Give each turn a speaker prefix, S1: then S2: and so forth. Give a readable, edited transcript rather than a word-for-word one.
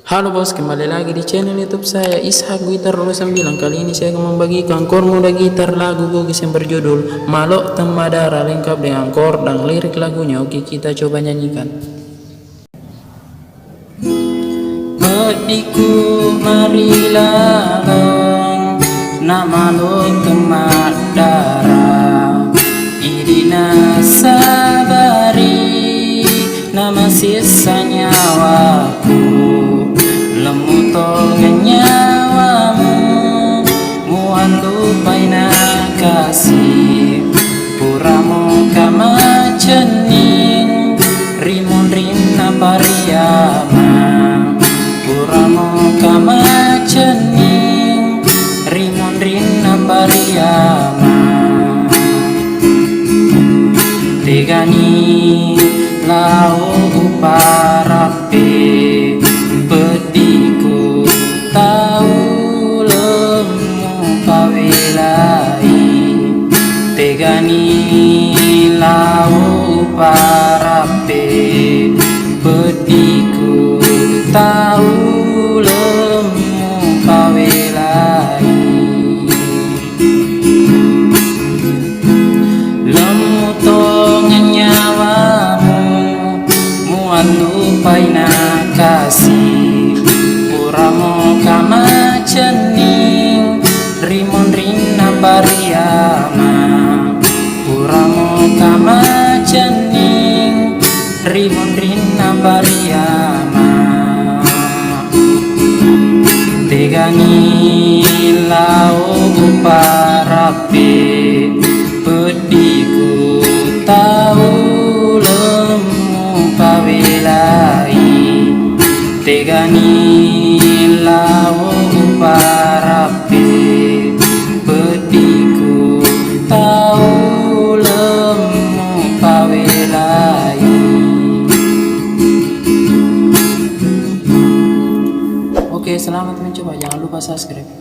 S1: Halo bos, kembali lagi di channel YouTube saya Ishak Gitar 29. Kali ini saya akan membagikan chord muda gitar lagu Bugis yang berjudul Malok Temadara, lengkap dengan chord dan lirik lagunya. Oke, kita coba nyanyikan. Pediku marilah long na malok temadara idina sabari nama sisa nyawaku lemu tolong nyawamu muan lupai na kasih puramo kama cening rimun rina pariyama puramo kama cening rimun rina pariyama tegani lau uparape pediku tahu lemu pawelai tegani lau uparape pediku tahu lemu pawelai lemu tongan nyawamu muan lupai na kasih puramo kama cening rimun rina pariyama puramo kama cening rimun rina pariyama tegani lau uparape pediku tahu lemu pawelai tegani lau uparape pediku tahu lemu pawelai. Oke, selamat mencoba, jangan lupa subscribe.